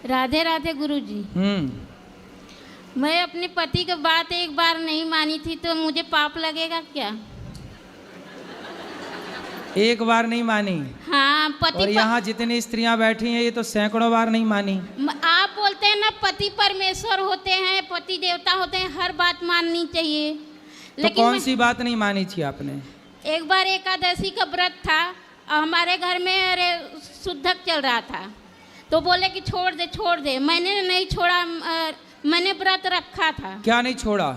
राधे राधे गुरुजी। मैं अपने पति की बात एक बार नहीं मानी थी तो मुझे पाप लगेगा क्या? एक बार नहीं मानी? हाँ, पति और यहाँ जितनी स्त्रियां बैठी हैं ये तो सैकड़ों बार नहीं मानी। आप बोलते हैं ना पति परमेश्वर होते हैं, पति देवता होते हैं, हर बात माननी चाहिए। तो कौन सी बात नहीं मानी थी आपने? एक बार एकादशी का व्रत था, हमारे घर में अरे शुद्धक चल रहा था, तो बोले कि छोड़ दे। मैंने नहीं छोड़ा, मैंने व्रत रखा था। क्या नहीं छोड़ा?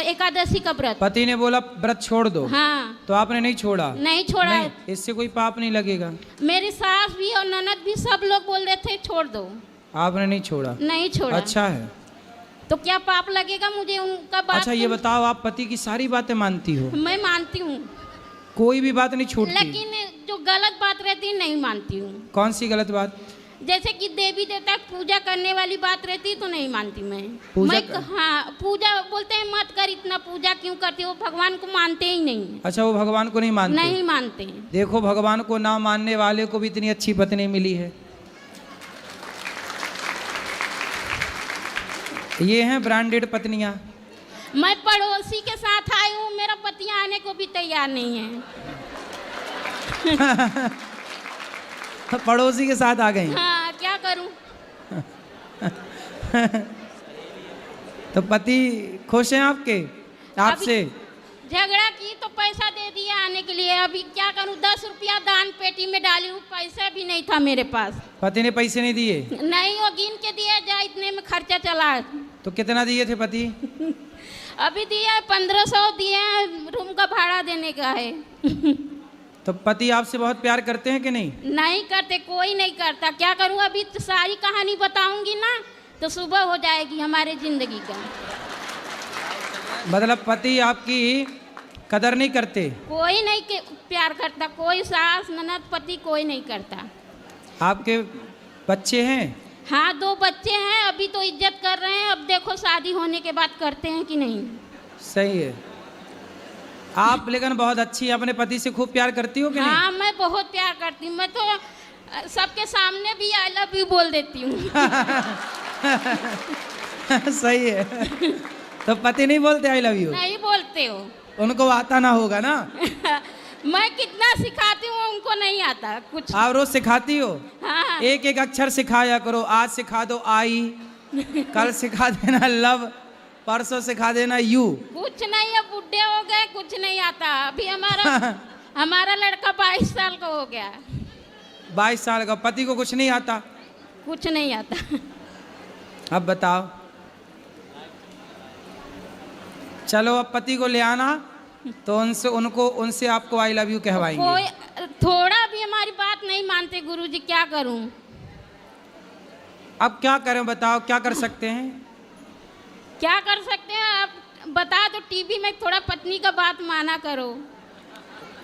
एकादशी का व्रत। पति ने बोला व्रत छोड़ दो। हाँ। तो आपने नहीं छोड़ा? नहीं छोड़ा। नहीं, इससे कोई पाप नहीं लगेगा। मेरी सास भी और ननद भी सब लोग बोल रहे थे छोड़ दो। आपने नहीं छोड़ा? नहीं छोड़ा। अच्छा है। तो क्या पाप लगेगा मुझे उनका बात? अच्छा ये बताओ, आप पति की सारी बातें मानती हो? मैं मानती हूँ, कोई भी बात नहीं छोड़ती? लेकिन जो गलत बात रहती है नहीं मानती हूँ। कौन सी गलत बात? जैसे कि देवी देवता पूजा करने वाली बात रहती है तो नहीं मानती मैं। हाँ, पूजा बोलते हैं मत कर, इतना पूजा क्यों करती हो? भगवान को मानते ही नहीं। अच्छा, वो भगवान को नहीं मानते? नहीं मानते। देखो, भगवान को ना मानने वाले को भी इतनी अच्छी पत्नी मिली है। ये हैं ब्रांडेड पत्नियां। मैं पड़ोसी के साथ आई हूँ, मेरा पति आने को भी तैयार नहीं है। पड़ोसी के साथ आ गई? हाँ, क्या करूं? तो पति खुश हैं आपके आपसे? झगड़ा की तो पैसा दे दिया आने के लिए, अभी क्या करूं? 10 रुपया दान पेटी में डाली हूँ, पैसा भी नहीं था मेरे पास। पति ने पैसे नहीं दिए? नहीं, वो गिन के दिया जा, इतने में खर्चा चला। तो कितना दिए थे पति? अभी दिया 1500 दिए, रूम का भाड़ा देने का है। तो पति आपसे बहुत प्यार करते हैं कि नहीं? नहीं करते, कोई नहीं करता। क्या करूं? अभी तो सारी कहानी बताऊंगी ना तो सुबह हो जाएगी हमारे जिंदगी का। मतलब पति आपकी कदर नहीं करते? कोई नहीं प्यार करता, कोई सास ननद पति कोई नहीं करता। आपके बच्चे हैं? हाँ, 2 बच्चे हैं, अभी तो इज्जत कर रहे हैं, अब देखो शादी होने के बाद करते हैं कि नहीं। सही है। आप लेकिन बहुत अच्छी, अपने पति से खूब प्यार करती हो कि नहीं? हाँ, मैं बहुत प्यार करती हूँ। मैं तो सबके सामने भी आई लव यू बोल देती हूँ। सही है। तो पति नहीं बोलते आई लव यू? नहीं बोलते हो। उनको आता ना होगा ना? मैं कितना सिखाती हूँ, उनको नहीं आता कुछ। आप रोज सिखाती हो? हाँ। एक एक अक्षर सिखाया करो। आज सिखा दो आई, कल सिखा देना लव, परसों सिखा देना यू। कुछ नहीं है, बुढ़े हो गए, कुछ नहीं आता। अभी हमारा लड़का 22 साल का हो गया। 22 साल का? पति को कुछ नहीं आता? कुछ नहीं आता। अब बताओ। चलो अब पति को ले आना तो उनसे आपको आई लव यू कहवाएंगे। कोई थोड़ा भी हमारी बात नहीं मानते गुरुजी, क्या करूं? अब क्या करें बताओ, क्या कर सकते हैं? क्या कर सकते हैं आप बता दो। टीवी में थोड़ा पत्नी का बात माना करो।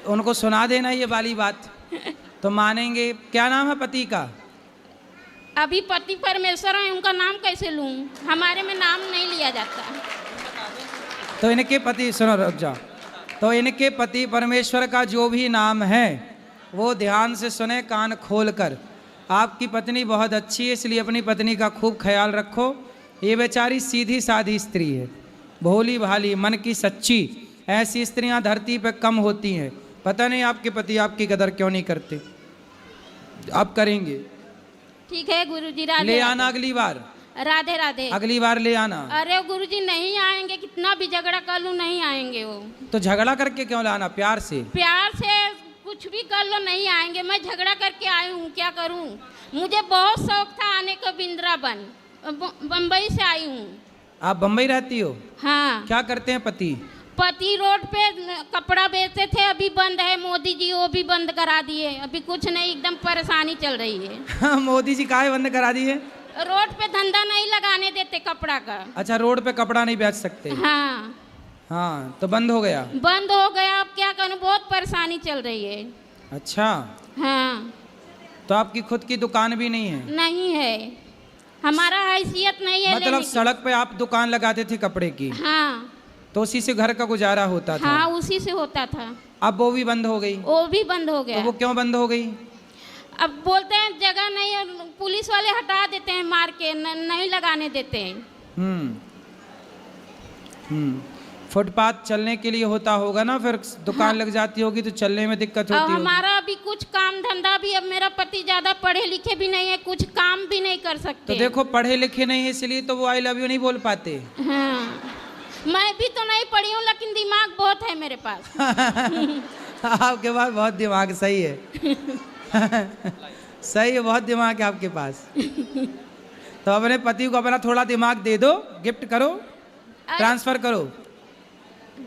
उनको सुना देना ये वाली बात तो मानेंगे। क्या नाम है पति का? अभी पति परमेश्वर है, उनका नाम कैसे लूं? हमारे में नाम नहीं लिया जाता। तो इनके पति, सुनो रुक जाओ, तो इनके पति परमेश्वर का जो भी नाम है वो ध्यान से सुने, कान खोल कर। आपकी पत्नी बहुत अच्छी है, इसलिए अपनी पत्नी का खूब ख्याल रखो। ये बेचारी सीधी सादी स्त्री है, भोली भाली, मन की सच्ची। ऐसी स्त्रियां धरती पर कम होती हैं। पता नहीं आपके पति आपकी कदर क्यों नहीं करते। आप करेंगे? ठीक है गुरुजी। राधे ले आना अगली बार। राधे राधे। अगली बार ले आना। अरे गुरुजी नहीं आएंगे, कितना भी झगड़ा कर लूं नहीं आएंगे वो। तो झगड़ा करके क्यों लाना? प्यार से। प्यार से कुछ भी कर लो नहीं आएंगे। मैं झगड़ा करके आई हूँ, क्या करूँ? मुझे बहुत शौक था आने का वृंदावन, बम्बई से आई हूँ। आप बम्बई रहती हो? हाँ। क्या करते हैं पति? पति रोड पे कपड़ा बेचते थे, अभी बंद है। मोदी जी वो भी बंद करा दिए। अभी कुछ नहीं, एकदम परेशानी चल रही है। मोदी जी काहे बंद करा दिए? रोड पे धंधा नहीं लगाने देते कपड़ा का। अच्छा, रोड पे कपड़ा नहीं बेच सकते? हाँ। हाँ, तो बंद हो गया? बंद हो गया। अब क्या करूँ, बहुत परेशानी चल रही है। अच्छा। हाँ। तो आपकी खुद की दुकान भी नहीं है? नहीं है, हमारा हैसियत नहीं है। मतलब सड़क पे आप दुकान लगाते थे कपड़े की? हाँ। तो उसी से घर का गुजारा होता था? हाँ, उसी से होता था। अब वो भी बंद हो गई? वो भी बंद हो गया। तो वो क्यों बंद हो गई? अब बोलते हैं जगह नहीं है, पुलिस वाले हटा देते हैं मार के, नहीं लगाने देते हैं। फुटपाथ चलने के लिए होता होगा ना, फिर दुकान लग जाती होगी तो चलने में दिक्कत और होती होगी। हमारा अभी कुछ काम धंधा भी, अब मेरा पति ज्यादा पढ़े लिखे भी नहीं है, कुछ काम भी नहीं कर सकते। तो देखो पढ़े लिखे नहीं है इसलिए तो वो आई लव यू नहीं बोल पाते। हाँ, मैं भी तो नहीं पढ़ी हूँ लेकिन दिमाग बहुत है मेरे पास। आपके पास बहुत दिमाग, सही है। सही है, बहुत दिमाग है आपके पास। तो अपने पति को अपना थोड़ा दिमाग दे दो, गिफ्ट करो, ट्रांसफर करो।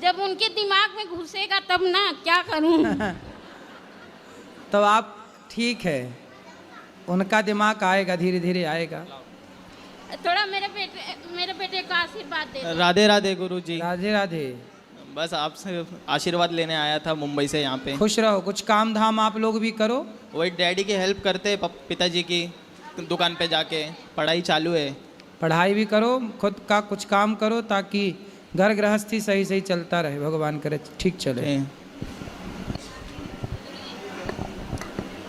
जब उनके दिमाग में घुसेगा तब ना, क्या करूं। तो आप ठीक है, उनका दिमाग आएगा, धीरे धीरे आएगा। थोड़ा मेरे बेटे का आशीर्वाद दे दो। राधे राधे गुरुजी। राधे राधे। बस आपसे आशीर्वाद लेने आया था मुंबई से यहाँ पे। खुश रहो, कुछ काम धाम आप लोग भी करो। वही डैडी की हेल्प करते, पिताजी की दुकान पे जाके। पढ़ाई चालू है। पढ़ाई भी करो, खुद का कुछ काम करो ताकि घर गृहस्थी सही सही चलता रहे, भगवान करे ठीक चले।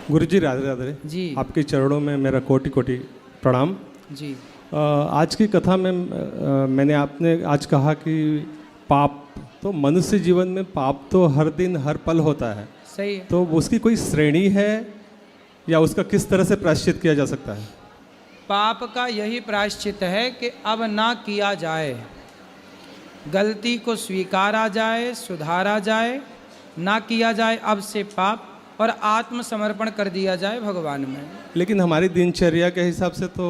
गुरुजी राधे राधे जी। आपके चरणों में मेरा कोटि कोटि प्रणाम जी। आज की कथा में मैंने आपने आज कहा कि पाप, तो मनुष्य जीवन में पाप तो हर दिन हर पल होता है। सही है। तो उसकी कोई श्रेणी है या उसका किस तरह से प्रायश्चित किया जा सकता है? पाप का यही प्रायश्चित है कि अब ना किया जाए, गलती को स्वीकारा जाए, सुधारा जाए, ना किया जाए अब से पाप, और आत्मसमर्पण कर दिया जाए भगवान में। लेकिन हमारी दिनचर्या के हिसाब से तो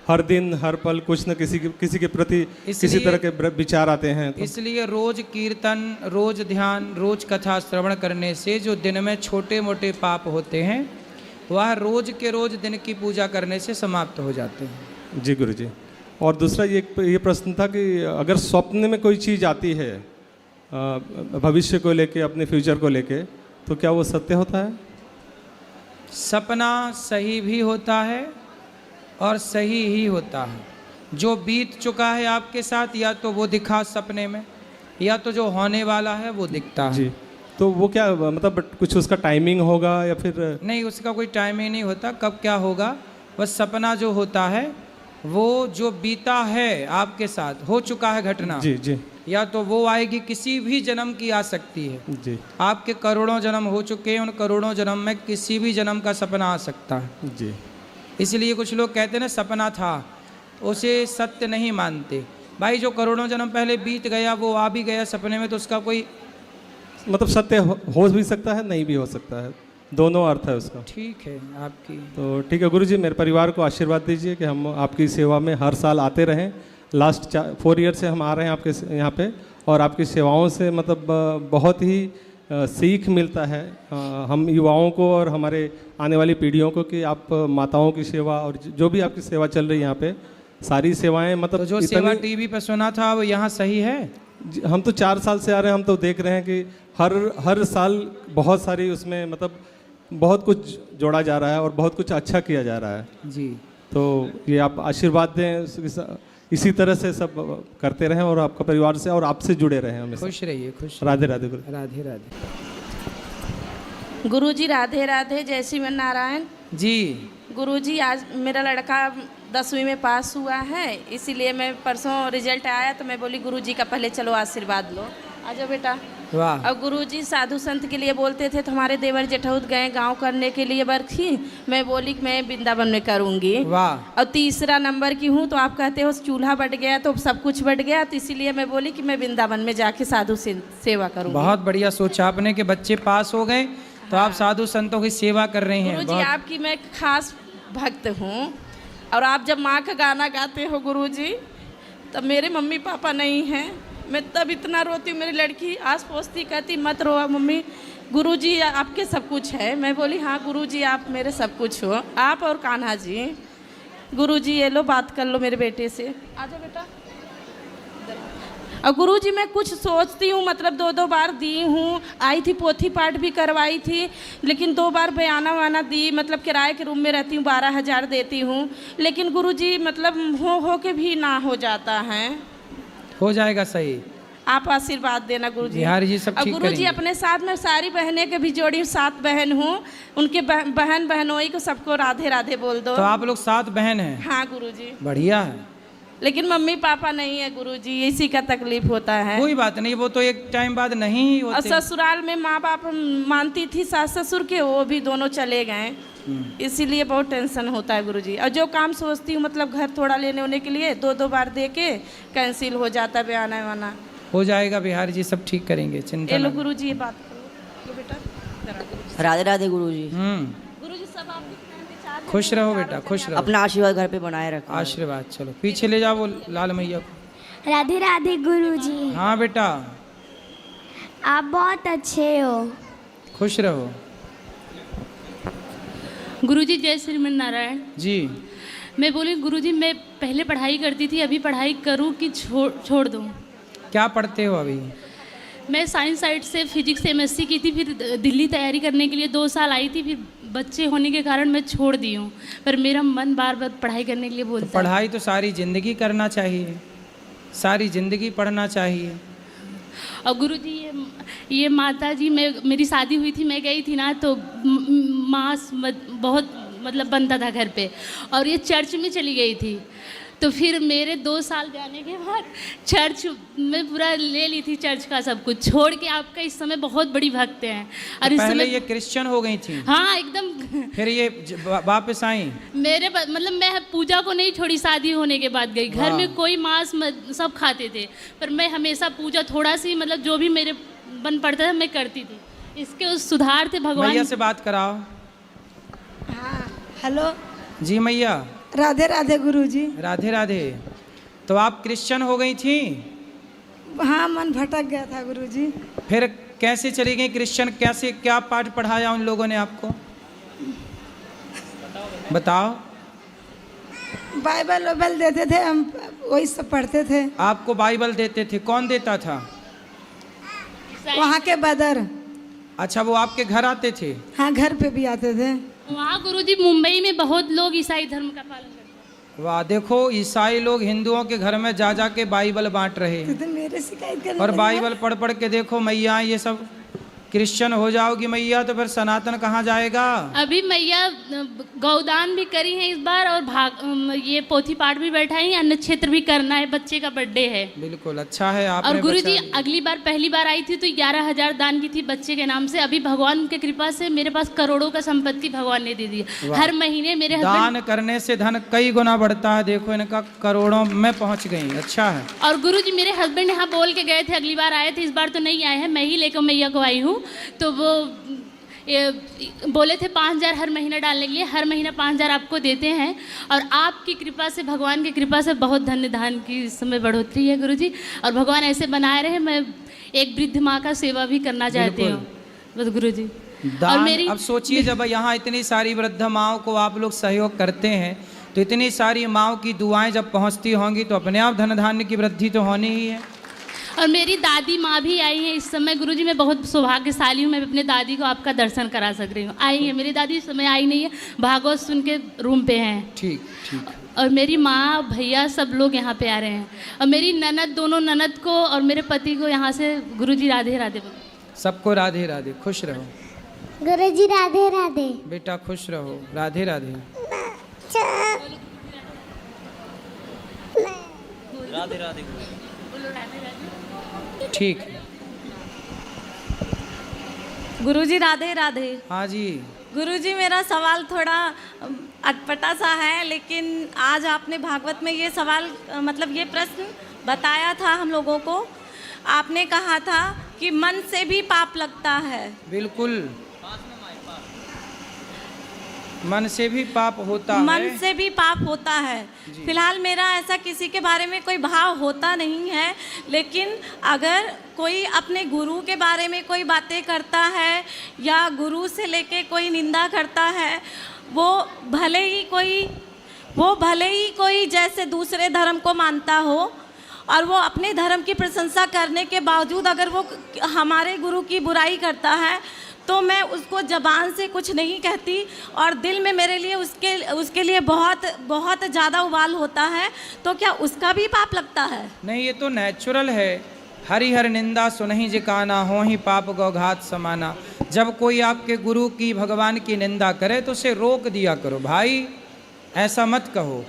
हर दिन हर पल कुछ न किसी के प्रति किसी तरह के विचार आते हैं। तो इसलिए रोज कीर्तन, रोज ध्यान, रोज कथा श्रवण करने से जो दिन में छोटे मोटे पाप होते हैं वह रोज के रोज दिन की पूजा करने से समाप्त हो जाते हैं। जी गुरुजी। और दूसरा ये प्रश्न था कि अगर स्वप्न में कोई चीज़ आती है भविष्य को लेके, अपने फ्यूचर को लेके, तो क्या वो सत्य होता है? सपना सही भी होता है और सही ही होता है। जो बीत चुका है आपके साथ या तो वो दिखा सपने में, या तो जो होने वाला है वो दिखता है। जी। तो वो क्या मतलब कुछ उसका टाइमिंग होगा या फिर? नहीं, उसका कोई टाइमिंग नहीं होता कब क्या होगा। बस सपना जो होता है वो जो बीता है आपके साथ, हो चुका है घटना, जी जी, या तो वो आएगी, किसी भी जन्म की आ सकती है। जी। आपके करोड़ों जन्म हो चुके हैं, उन करोड़ों जन्म में किसी भी जन्म का सपना आ सकता है। जी। इसलिए कुछ लोग कहते हैं ना सपना था, उसे सत्य नहीं मानते। भाई जो करोड़ों जन्म पहले बीत गया वो आ भी गया सपने में, तो उसका कोई मतलब सत्य हो भी सकता है, नहीं भी हो सकता है, दोनों अर्थ है उसका। ठीक है आपकी। तो ठीक है गुरुजी, मेरे परिवार को आशीर्वाद दीजिए कि हम आपकी सेवा में हर साल आते रहें। लास्ट 4 ईयर से हम आ रहे हैं आपके यहाँ पे, और आपकी सेवाओं से मतलब बहुत ही सीख मिलता है हम युवाओं को और हमारे आने वाली पीढ़ियों को कि आप माताओं की सेवा और जो भी आपकी सेवा चल रही है यहाँ पे, सारी सेवाएं मतलब तो जो सेवा टीवी पे सुना था वो यहाँ सही है? हम तो 4 साल से आ रहे हैं, हम तो देख रहे हैं कि हर साल बहुत सारी उसमें मतलब बहुत कुछ जोड़ा जा रहा है और बहुत कुछ अच्छा किया जा रहा है। जी। तो ये आप आशीर्वाद दें, इसी तरह से सब करते रहें और आपका परिवार से और आपसे जुड़े रहें हमेशा। खुश रहिए, खुश। राधे राधे गुरु। राधे राधे गुरुजी। राधे राधे, जय श्री नारायण जी। गुरुजी, आज मेरा लड़का 10वीं में पास हुआ है, इसीलिए मैं परसों रिजल्ट आया तो मैं बोली गुरुजी का पहले चलो आशीर्वाद लो। आ जाओ बेटा। वाह। और गुरुजी साधु संत के लिए बोलते थे, तो हमारे देवर जेठौत गए गांव करने के लिए बरखी, मैं बोली कि मैं वृंदावन में करूंगी। वाह। और तीसरा नंबर की हूँ, तो आप कहते हो चूल्हा बट गया तो सब कुछ बट गया, तो इसीलिए मैं बोली कि मैं वृंदावन में जाके साधु सेवा करूँगी। बहुत बढ़िया सोचा आपने कि बच्चे पास हो गए तो आप साधु संतों की सेवा कर रही हैं। गुरुजी आपकी मैं खास भक्त हूँ, और आप जब माँ का गाना गाते हो गुरुजी, तब मेरे मम्मी पापा नहीं हैं, मैं तब इतना रोती हूँ। मेरी लड़की आस पड़ोसी कहती मत रो मम्मी, गुरुजी आपके सब कुछ है। मैं बोली हाँ गुरुजी आप मेरे सब कुछ हो, आप और कान्हा जी। गुरुजी ये लो बात कर लो मेरे बेटे से। आजा बेटा। और गुरुजी मैं कुछ सोचती हूँ, मतलब 2 बार दी हूँ, आई थी पोथी पाठ भी करवाई थी, लेकिन 2 बार बयाना वाना दी, मतलब किराए के रूम में रहती हूँ, 12,000 देती हूँ, लेकिन गुरुजी मतलब हो के भी ना हो जाता है। हो जाएगा सही। आप आशीर्वाद देना गुरुजी। बिहारी जी सब और ठीक गुरुजी करेंगे। अपने साथ में सारी बहनें के भी जोड़ी 7 बहन हूँ, उनके बहन बहनोई को सबको राधे राधे बोल दो। तो आप लोग 7 बहन हैं? हाँ गुरुजी। बढ़िया है। लेकिन मम्मी पापा नहीं है गुरुजी, इसी का तकलीफ होता है। कोई बात नहीं, वो तो एक टाइम बाद नहीं ही और होते। ससुराल में माँ बाप मानती थी सास ससुर के, वो भी दोनों चले गए, इसीलिए बहुत टेंशन होता है गुरुजी। और जो काम सोचती हूँ मतलब घर थोड़ा लेने होने के लिए 2-2 बार दे के कैंसिल हो जाता है बयाना वाना। हो जाएगा बिहारी जी, सब ठीक करेंगे, चिंता ये लो ना। गुरुजी ये बात करो। लो बेटा राधे राधे गुरुजी। गुरुजी सब आपके खुश रहो बेटा, खुश रहो। अपना आशीर्वाद घर पे बनाए रखो। आशीर्वाद। चलो पीछे ले जाओ वो लाल मैया को। राधे राधे गुरुजी। हाँ बेटा, आप बहुत अच्छे हो। खुश रहो। गुरुजी जय श्रीमन नारायण जी। मैं बोली गुरुजी मैं पहले पढ़ाई करती थी, अभी पढ़ाई करूं कि छोड़ दूं? क्या पढ़ते हो अभी? मैं साइंस साइड से फिजिक्स से एमएससी की थी, फिर दिल्ली तैयारी करने के लिए 2 साल आई थी, फिर बच्चे होने के कारण मैं छोड़ दी हूँ, पर मेरा मन बार बार पढ़ाई करने के लिए बोलता है। पढ़ाई तो सारी ज़िंदगी करना चाहिए, सारी ज़िंदगी पढ़ना चाहिए। और गुरुजी ये माता जी, मेरी शादी हुई थी, मैं गई थी ना तो मांस बहुत मतलब बनता था घर पे, और ये चर्च में चली गई थी, तो फिर मेरे 2 साल जाने के बाद चर्च में पूरा ले ली थी, चर्च का सब कुछ छोड़ के। आपका इस समय बहुत बड़ी भक्त हैं। और इस पहले समय ये क्रिश्चियन हो गई थी? हाँ एकदम। फिर ये वापस आई? मेरे मतलब मैं पूजा को नहीं छोड़ी, शादी होने के बाद गई। घर में कोई मांस सब खाते थे, पर मैं हमेशा पूजा थोड़ा सी मतलब जो भी मेरे बन पड़ता था मैं करती थी। इसके उस सुधार थे भगवान। मैया से बात कराओ। हाँ हेलो। जी मैया। राधे राधे गुरुजी। राधे राधे। तो आप क्रिश्चियन हो गई थी? हाँ मन भटक गया था गुरुजी। फिर कैसे चली गई क्रिश्चियन? कैसे, क्या पाठ पढ़ाया उन लोगों ने आपको? बताओ। बाइबल वाइबल देते थे, हम वही सब पढ़ते थे। आपको बाइबल देते थे? कौन देता था? वहाँ के बदर। अच्छा, वो आपके घर आते थे? हाँ घर पे भी आते थे। वहाँ गुरुजी मुंबई में बहुत लोग ईसाई धर्म का पालन करते हैं। वाह, देखो ईसाई लोग हिंदुओं के घर में जा जा के बाइबल बांट रहे हैं। तो मेरे शिकायत करने और लगे। बाइबल पढ़ पढ़ के देखो मैया, ये सब क्रिश्चियन हो जाओगी मैया तो फिर सनातन कहाँ जाएगा? अभी मैया गौदान भी करी है इस बार, और ये पोथी पाठ भी बैठाई, अन्न क्षेत्र भी करना है, बच्चे का बर्थडे है। बिल्कुल अच्छा है। आपने और गुरुजी बचा लिया। अगली बार पहली बार आई थी तो 11,000 दान की थी बच्चे के नाम से। अभी भगवान की कृपा से मेरे पास करोड़ों का संपत्ति भगवान ने दे दी। हर महीने मेरे दान करने से धन कई गुना बढ़ता है। देखो इनका करोड़ों में पहुंच गई। अच्छा है। और गुरुजी मेरे हस्बैंड यहाँ बोल के गए थे, अगली बार आए थे, इस बार तो नहीं आए हैं, मैं ही लेकर मैया को आई हूँ। तो वो बोले थे 5,000 हर महीना डालने के लिए, हर महीना 5,000 आपको देते हैं। और आपकी कृपा से, भगवान की कृपा से बहुत धन्य दान की इस समय बढ़ोतरी है गुरुजी, और भगवान ऐसे बनाए रहे। मैं एक वृद्ध माँ का सेवा भी करना चाहती हूँ बस गुरुजी। दान, अब सोचिए जब यहाँ इतनी सारी वृद्ध माओं को आप लोग सहयोग करते हैं तो इतनी सारी माओं की दुआएं जब पहुँचती होंगी तो अपने आप धन धान्य की वृद्धि तो होनी ही है। और मेरी दादी माँ भी आई हैं इस समय गुरुजी। मैं बहुत सौभाग्यशाली हूँ, मैं अपने दादी को आपका दर्शन करा सक रही हूँ। आई है मेरी दादी, इस समय आई नहीं है, भागवत सुन के रूम पे हैं। ठीक ठीक। और मेरी माँ भैया सब लोग यहाँ पे आ रहे हैं, और मेरी ननद, दोनों ननद को और मेरे पति को यहाँ से गुरुजी राधे राधे बोलो। सबको राधे राधे। खुश रहो गुरुजी। राधे राधे बेटा, खुश रहो। राधे राधे। राधे राधे। ठीक है गुरुजी राधे राधे। हाँ जी। गुरुजी मेरा सवाल थोड़ा अटपटा सा है, लेकिन आज आपने भागवत में ये सवाल मतलब ये प्रश्न बताया था हम लोगों को। आपने कहा था कि मन से भी पाप लगता है। बिल्कुल, मन से भी पाप होता है। मन से भी पाप होता है। फिलहाल मेरा ऐसा किसी के बारे में कोई भाव होता नहीं है, लेकिन अगर कोई अपने गुरु के बारे में कोई बातें करता है या गुरु से लेके कोई निंदा करता है, वो भले ही कोई जैसे दूसरे धर्म को मानता हो और वो अपने धर्म की प्रशंसा करने के बावजूद अगर वो हमारे गुरु की बुराई करता है तो मैं उसको ज़बान से कुछ नहीं कहती और दिल में मेरे लिए उसके लिए बहुत बहुत ज़्यादा उबाल होता है। तो क्या उसका भी पाप लगता है? नहीं, ये तो नेचुरल है। हरिहर निंदा सुनहि जिकाना, हो ही पाप गौघात समाना। जब कोई आपके गुरु की, भगवान की निंदा करे तो उसे रोक दिया करो, भाई ऐसा मत कहो।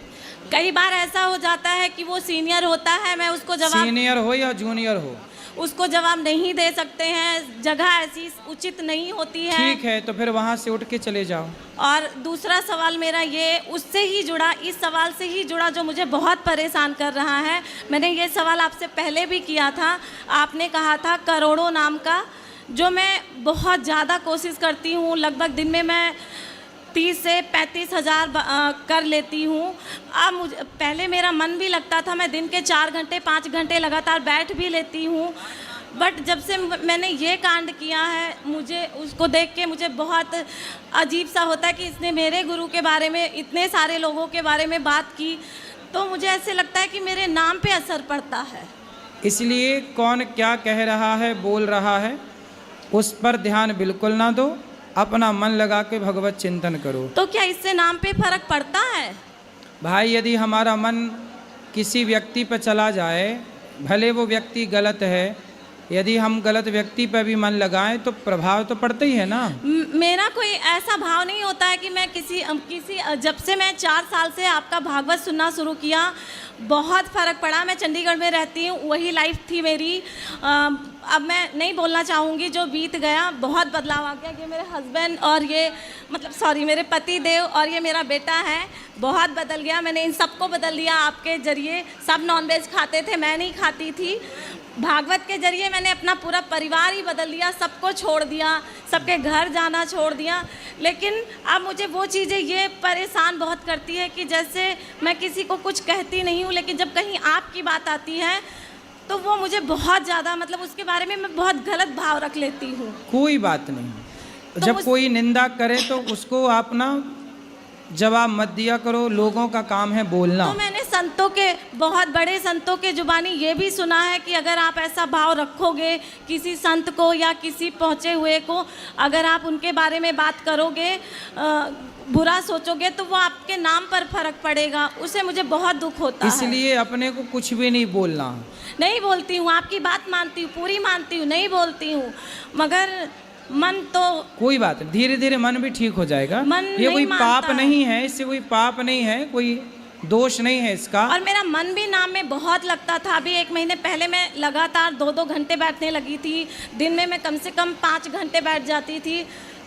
कई बार ऐसा हो जाता है कि वो सीनियर होता है, मैं उसको जवाब, सीनियर हो या जूनियर हो, उसको जवाब नहीं दे सकते हैं, जगह ऐसी उचित नहीं होती है। ठीक है, तो फिर वहाँ से उठ के चले जाओ। और दूसरा सवाल मेरा ये उससे ही जुड़ा, इस सवाल से ही जुड़ा जो मुझे बहुत परेशान कर रहा है। मैंने ये सवाल आपसे पहले भी किया था, आपने कहा था करोड़ों नाम का, जो मैं बहुत ज़्यादा कोशिश करती हूँ, लगभग दिन में मैं 30 से 35 हज़ार कर लेती हूँ। अब मुझे, पहले मेरा मन भी लगता था, मैं दिन के 4 घंटे 5 घंटे लगातार बैठ भी लेती हूँ, बट जब से मैंने ये कांड किया है, मुझे उसको देख के मुझे बहुत अजीब सा होता है कि इसने मेरे गुरु के बारे में, इतने सारे लोगों के बारे में बात की, तो मुझे ऐसे लगता है कि मेरे नाम पे असर पड़ता है। इसलिए कौन क्या कह रहा है, बोल रहा है, उस पर ध्यान बिल्कुल ना दो, अपना मन लगा के भगवत चिंतन करो। तो क्या इससे नाम पे फर्क पड़ता है? भाई यदि हमारा मन किसी व्यक्ति पर चला जाए, भले वो व्यक्ति गलत है, यदि हम गलत व्यक्ति पर भी मन लगाएं तो प्रभाव तो पड़ता ही है ना। मेरा कोई ऐसा भाव नहीं होता है कि मैं किसी जब से मैं 4 साल से आपका भागवत सुनना शुरू किया, बहुत फ़र्क पड़ा। मैं चंडीगढ़ में रहती हूँ, वही लाइफ थी मेरी। अब मैं नहीं बोलना चाहूँगी, जो बीत गया बहुत बदलाव आ गया। ये मेरे हस्बैंड और ये मेरे पति देव और ये मेरा बेटा है, बहुत बदल गया। मैंने इन सबको बदल दिया आपके ज़रिए। सब नॉनवेज खाते थे, मैं नहीं खाती थी। भागवत के ज़रिए मैंने अपना पूरा परिवार ही बदल दिया, सबको छोड़ दिया, सबके घर जाना छोड़ दिया। लेकिन अब मुझे वो चीज़ें ये परेशान बहुत करती है कि जैसे मैं किसी को कुछ कहती नहीं हूँ, लेकिन जब कहीं आपकी बात आती है तो वो मुझे बहुत ज़्यादा, उसके बारे में मैं बहुत गलत भाव रख लेती हूँ। कोई बात नहीं, तो जब कोई निंदा करे तो उसको आप ना जवाब मत दिया करो, लोगों का काम है बोलना। तो मैंने संतों के, बहुत बड़े संतों के जुबानी ये भी सुना है कि अगर आप ऐसा भाव रखोगे किसी संत को या किसी पहुँचे हुए को, अगर आप उनके बारे में बात करोगे, बुरा सोचोगे, तो वो आपके नाम पर फर्क पड़ेगा। उससे मुझे बहुत दुख होता है। इसलिए अपने को कुछ भी नहीं बोलना। नहीं बोलती हूँ, आपकी बात मानती हूँ, पूरी मानती हूँ, नहीं बोलती हूँ, मगर मन तो कोई बात नहीं, धीरे धीरे मन भी ठीक हो जाएगा। ये कोई पाप नहीं है, इससे कोई पाप नहीं है, कोई दोष नहीं है इसका। और मेरा मन भी नाम में बहुत लगता था। अभी 1 महीने पहले मैं लगातार 2-2 घंटे बैठने लगी थी। दिन में मैं कम से कम 5 घंटे बैठ जाती थी,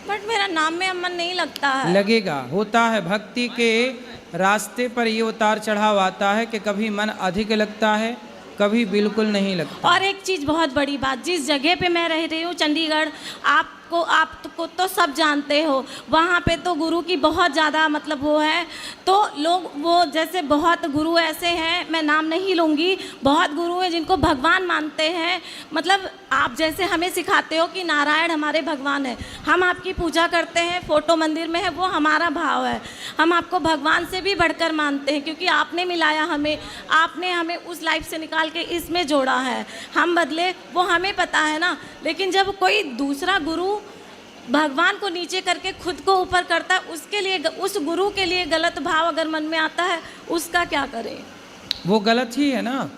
बट मेरा नाम में अब मन नहीं लगता है। लगेगा, होता है। भक्ति के रास्ते पर ये उतार चढ़ाव आता है कि कभी मन अधिक लगता है, कभी बिल्कुल नहीं लगता। और एक चीज़ बहुत बड़ी बात, जिस जगह पे मैं रह रही हूँ चंडीगढ़, आपको तो सब जानते हो, वहाँ पे तो गुरु की बहुत ज़्यादा वो है। तो लोग वो जैसे बहुत गुरु ऐसे हैं, मैं नाम नहीं लूँगी, बहुत गुरु हैं जिनको भगवान मानते हैं। आप जैसे हमें सिखाते हो कि नारायण हमारे भगवान है, हम आपकी पूजा करते हैं, फ़ोटो मंदिर में है, वो हमारा भाव है। हम आपको भगवान से भी बढ़कर मानते हैं, क्योंकि आपने मिलाया हमें, आपने हमें उस लाइफ से निकाल के इसमें जोड़ा है। हम बदले वो हमें पता है ना। लेकिन जब कोई दूसरा गुरु भगवान को नीचे करके खुद को ऊपर करता है, उसके लिए, उस गुरु के लिए गलत भाव अगर मन में आता है, उसका क्या करें? वो गलत ही है ना।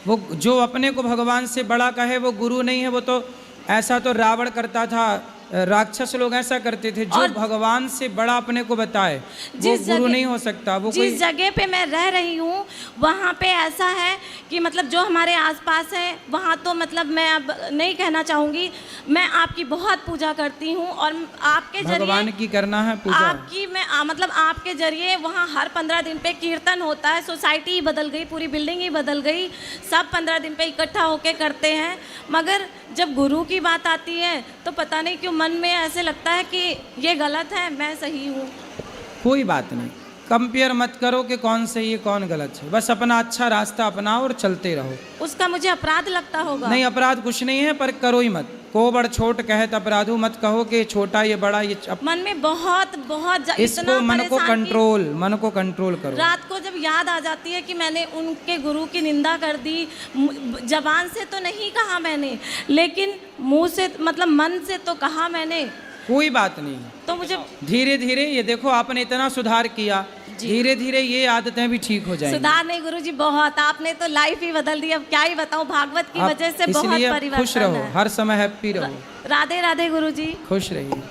वो जो अपने को भगवान से बड़ा कहे वो गुरु नहीं है। वो तो ऐसा तो रावण करता था, राक्षस लोग ऐसा करते थे, जो भगवान से बड़ा अपने को बताए वो गुरु नहीं हो सकता। वो जिस जगह पे मैं रह रही हूँ वहाँ पे ऐसा है कि जो हमारे आसपास है वहाँ तो मैं अब नहीं कहना चाहूँगी, मैं आपकी बहुत पूजा करती हूँ और आपके जरिए भगवान की करना है पूजा आपकी। मैं आपके जरिए वहाँ हर 15 दिन पे कीर्तन होता है। सोसाइटी ही बदल गई, पूरी बिल्डिंग ही बदल गई, सब 15 दिन पे इकट्ठा होके करते हैं। मगर जब गुरु की बात आती है तो पता नहीं क्यों मन में ऐसे लगता है कि ये गलत है, मैं सही हूँ। कोई बात नहीं, कंपेयर मत करो कि कौन सही है कौन गलत है, बस अपना अच्छा रास्ता अपनाओ और चलते रहो। उसका मुझे अपराध लगता होगा? नहीं, अपराध कुछ नहीं है, पर करो ही मत। को बड़ छोट कहत अपराधू, मत कहो कि छोटा ये बड़ा, ये मन में बहुत इसको मन को कंट्रोल करो। रात को जब याद आ जाती है कि मैंने उनके गुरु की निंदा कर दी, जबान से तो नहीं कहा मैंने, लेकिन मुंह से मन से तो कहा मैंने। कोई बात नहीं, तो मुझे धीरे धीरे, ये देखो आपने इतना सुधार किया, धीरे धीरे ये आदतें भी ठीक हो जाएंगी। सुधार नहीं गुरुजी, बहुत आपने तो लाइफ ही बदल दी। अब क्या ही बताऊं, भागवत की आप वजह से बहुत इसलिए परिवर्तन खुश रहो, है। हर समय हैप्पी रहो। राधे राधे गुरुजी। खुश रहिए।